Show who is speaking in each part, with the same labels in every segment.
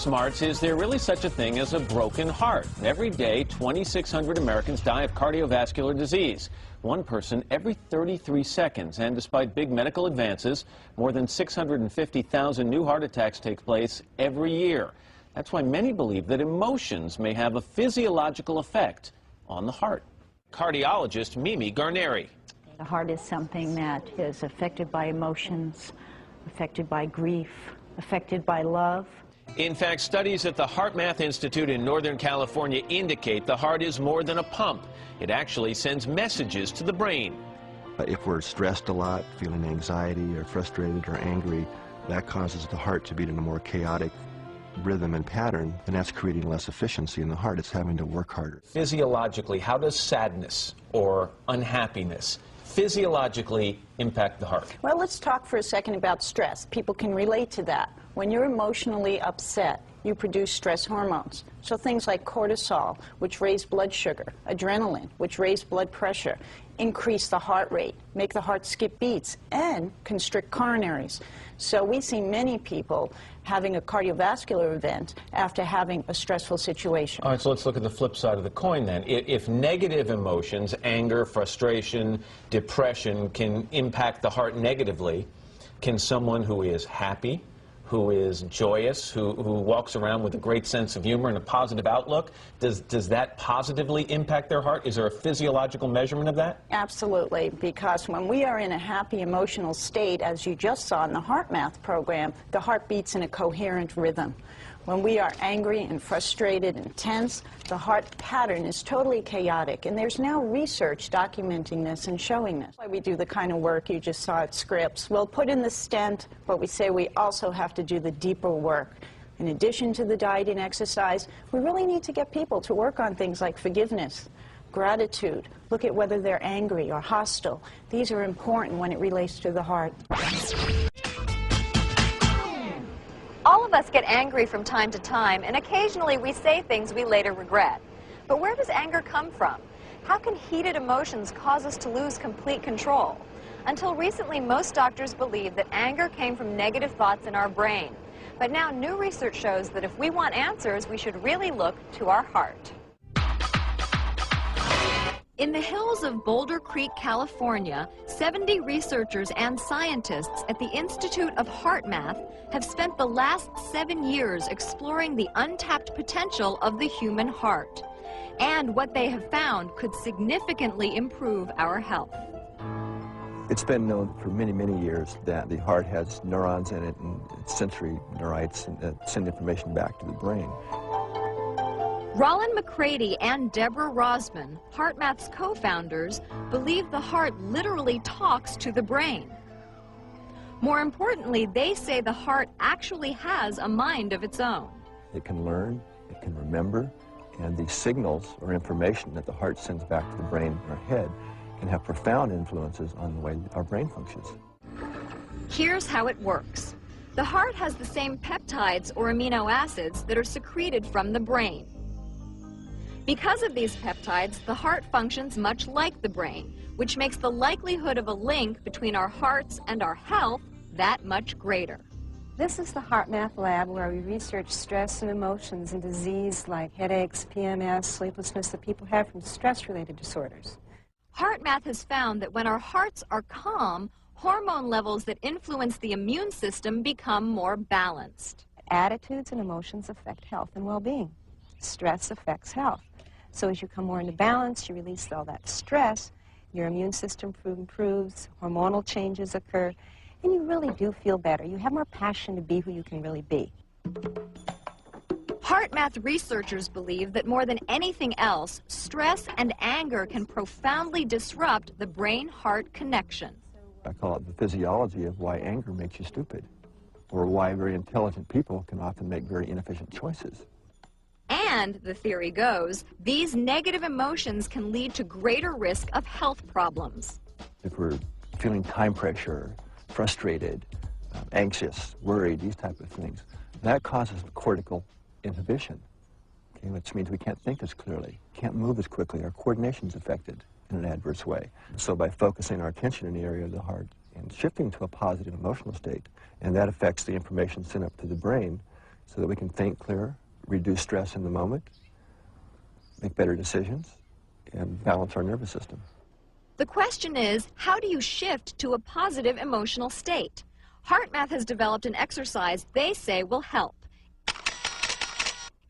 Speaker 1: smarts, is there really such a thing as a broken heart? Every day, 2,600 Americans die of cardiovascular disease. One person every 33 seconds. And despite big medical advances, more than 650,000 new heart attacks take place every year. That's why many believe that emotions may have a physiological effect on the heart. Cardiologist Mimi Garneri.
Speaker 2: The heart is something that is affected by emotions, affected by grief, affected by love.
Speaker 1: In fact, studies at the HeartMath Institute in Northern California indicate the heart is more than a pump. It actually sends messages to the brain.
Speaker 3: If we're stressed a lot, feeling anxiety or frustrated or angry, that causes the heart to beat in a more chaotic rhythm and pattern, and that's creating less efficiency in the heart. It's having to work harder.
Speaker 1: Physiologically, how does sadness or unhappiness physiologically impact the heart?
Speaker 2: Well, let's talk for a second about stress. People can relate to that. When you're emotionally upset, you produce stress hormones. So things like cortisol, which raise blood sugar, adrenaline, which raise blood pressure, increase the heart rate, make the heart skip beats, and constrict coronaries. So we see many people having a cardiovascular event after having a stressful situation.
Speaker 1: All right, so let's look at the flip side of the coin then. If negative emotions, anger, frustration, depression, can impact the heart negatively, can someone who is happy, who is joyous, who walks around with a great sense of humor and a positive outlook, does that positively impact their heart? Is there a physiological measurement of that?
Speaker 2: Absolutely, because when we are in a happy emotional state, as you just saw in the HeartMath program, the heart beats in a coherent rhythm. When we are angry and frustrated and tense, the heart pattern is totally chaotic, and there's now research documenting this and showing this. That's why we do the kind of work you just saw at Scripps. We'll put in the stent, but we say we also have to do the deeper work. In addition to the diet and exercise, we really need to get people to work on things like forgiveness, gratitude, look at whether they're angry or hostile. These are important when it relates to the heart.
Speaker 4: All of us get angry from time to time, and occasionally we say things we later regret. But where does anger come from? How can heated emotions cause us to lose complete control? Until recently, most doctors believed that anger came from negative thoughts in our brain. But now new research shows that if we want answers, we should really look to our heart. In the hills of Boulder Creek, California, 70 researchers and scientists at the Institute of Heartmath have spent the last 7 years exploring the untapped potential of the human heart. And what they have found could significantly improve our health.
Speaker 5: It's been known for many, many years that the heart has neurons in it and sensory neurites that send information back to the brain.
Speaker 4: Rollin McCready and Deborah Rosman, HeartMath's co-founders, believe the heart literally talks to the brain. More importantly, they say the heart actually has a mind of its own.
Speaker 5: It can learn, it can remember, and the signals or information that the heart sends back to the brain in our head can have profound influences on the way our brain functions.
Speaker 4: Here's how it works. The heart has the same peptides or amino acids that are secreted from the brain. Because of these peptides, the heart functions much like the brain, which makes the likelihood of a link between our hearts and our health that much greater.
Speaker 6: This is the HeartMath lab where we research stress and emotions and disease like headaches, PMS, sleeplessness that people have from stress-related disorders.
Speaker 4: HeartMath has found that when our hearts are calm, hormone levels that influence the immune system become more balanced.
Speaker 6: Attitudes and emotions affect health and well-being. Stress affects health. So as you come more into balance, you release all that stress, your immune system improves, hormonal changes occur, and you really do feel better. You have more passion to be who you can really be.
Speaker 4: HeartMath researchers believe that more than anything else, stress and anger can profoundly disrupt the brain-heart connection.
Speaker 5: I call it the physiology of why anger makes you stupid, or why very intelligent people can often make very inefficient choices.
Speaker 4: And, the theory goes, these negative emotions can lead to greater risk of health problems.
Speaker 5: If we're feeling time pressure, frustrated, anxious, worried, these type of things, that causes cortical inhibition, okay, which means we can't think as clearly, can't move as quickly, our coordination's affected in an adverse way. So by focusing our attention in the area of the heart and shifting to a positive emotional state, and that affects the information sent up to the brain, so that we can think clearer, reduce stress in the moment, make better decisions, and balance our nervous system.
Speaker 4: The question is, how do you shift to a positive emotional state? HeartMath has developed an exercise they say will help.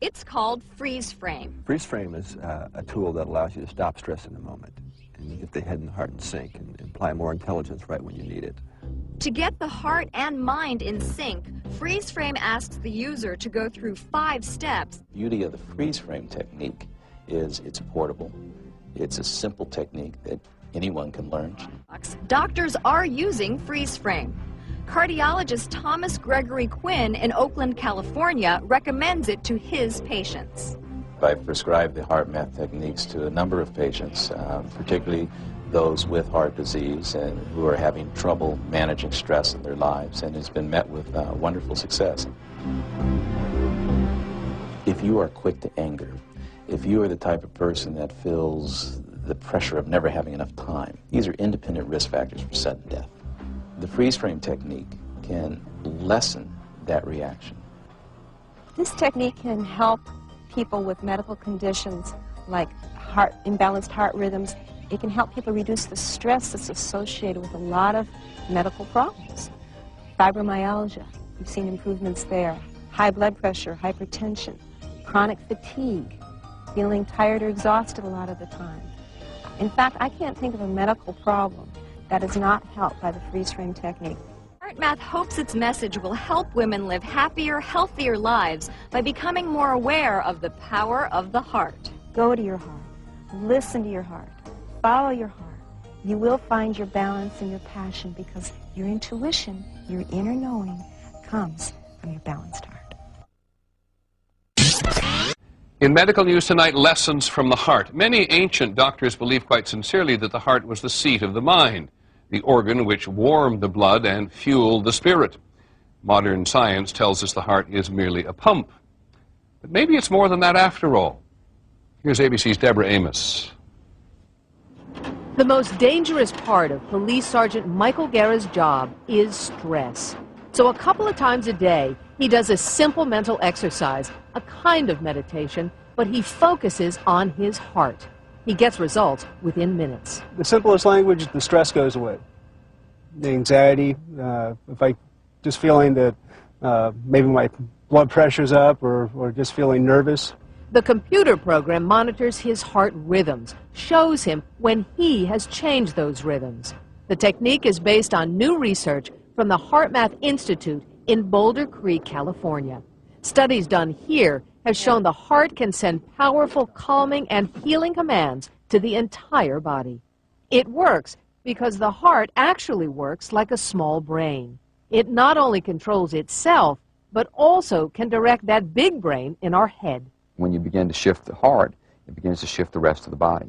Speaker 4: It's called Freeze Frame.
Speaker 5: Freeze Frame is a tool that allows you to stop stress in the moment and get the head and the heart in sync and apply more intelligence right when you need it.
Speaker 4: To get the heart and mind in sync, Freeze Frame asks the user to go through 5 steps.
Speaker 7: The beauty of the freeze frame technique is it's portable. It's a simple technique that anyone can learn.
Speaker 4: Doctors are using Freeze Frame. Cardiologist Thomas Gregory Quinn in Oakland, California recommends it to his patients.
Speaker 7: I've prescribed the HeartMath techniques to a number of patients, particularly those with heart disease and who are having trouble managing stress in their lives, and it's been met with wonderful success. If you are quick to anger, if you are the type of person that feels the pressure of never having enough time, these are independent risk factors for sudden death. The freeze frame technique can lessen that reaction.
Speaker 6: This technique can help people with medical conditions like imbalanced heart rhythms. It can help people reduce the stress that's associated with a lot of medical problems. Fibromyalgia, we've seen improvements there. High blood pressure, hypertension, chronic fatigue, feeling tired or exhausted a lot of the time. In fact, I can't think of a medical problem that is not helped by the freeze frame technique.
Speaker 4: HeartMath hopes its message will help women live happier, healthier lives by becoming more aware of the power of the heart.
Speaker 6: Go to your heart. Listen to your heart. Follow your heart. You will find your balance and your passion because your intuition, your inner knowing, comes from your balanced heart.
Speaker 8: In medical news tonight, lessons from the heart. Many ancient doctors believed quite sincerely that the heart was the seat of the mind, the organ which warmed the blood and fueled the spirit. Modern science tells us the heart is merely a pump. But maybe it's more than that after all. Here's ABC's Deborah Amos.
Speaker 9: The most dangerous part of Police Sergeant Michael Guerra's job is stress. So a couple of times a day, he does a simple mental exercise, a kind of meditation, but he focuses on his heart. He gets results within minutes.
Speaker 10: The simplest language, the stress goes away. The anxiety, if I just feeling that maybe my blood pressure's up or just feeling nervous.
Speaker 9: The computer program monitors his heart rhythms, shows him when he has changed those rhythms. The technique is based on new research from the HeartMath Institute in Boulder Creek, California. Studies done here have shown the heart can send powerful calming and healing commands to the entire body. It works because the heart actually works like a small brain. It not only controls itself, but also can direct that big brain in our head.
Speaker 11: When you begin to shift the heart, it begins to shift the rest of the body.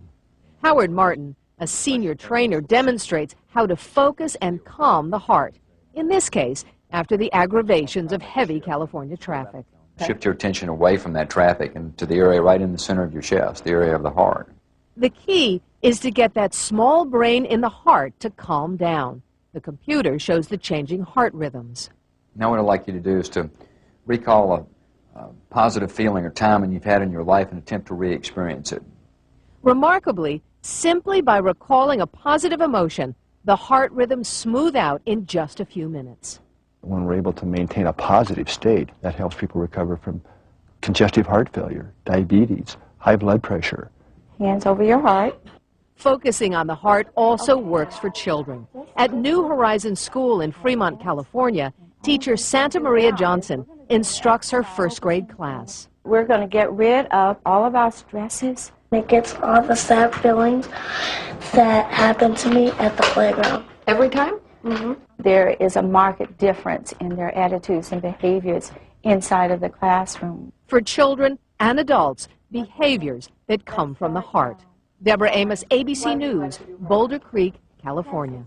Speaker 9: Howard Martin, a senior trainer, demonstrates how to focus and calm the heart. In this case, after the aggravations of heavy California traffic.
Speaker 11: Shift your attention away from that traffic and to the area right in the center of your chest, the area of the heart.
Speaker 9: The key is to get that small brain in the heart to calm down. The computer shows the changing heart rhythms.
Speaker 11: Now what I'd like you to do is to recall a positive feeling or time you've had in your life and attempt to re-experience it.
Speaker 9: Remarkably, simply by recalling a positive emotion, the heart rhythms smooth out in just a few minutes.
Speaker 5: When we're able to maintain a positive state, that helps people recover from congestive heart failure, diabetes, high blood pressure.
Speaker 6: Hands over your heart.
Speaker 9: Focusing on the heart also works for children. At New Horizons School in Fremont, California, teacher Santa Maria Johnson instructs her first-grade class.
Speaker 12: We're going to get rid of all of our stresses.
Speaker 13: It gets all the sad feelings that happen to me at the playground.
Speaker 12: Every time?
Speaker 13: Mm-hmm.
Speaker 12: There is a marked difference in their attitudes and behaviors inside of the classroom.
Speaker 9: For children and adults, behaviors that come from the heart. Deborah Amos, ABC News, Boulder Creek, California.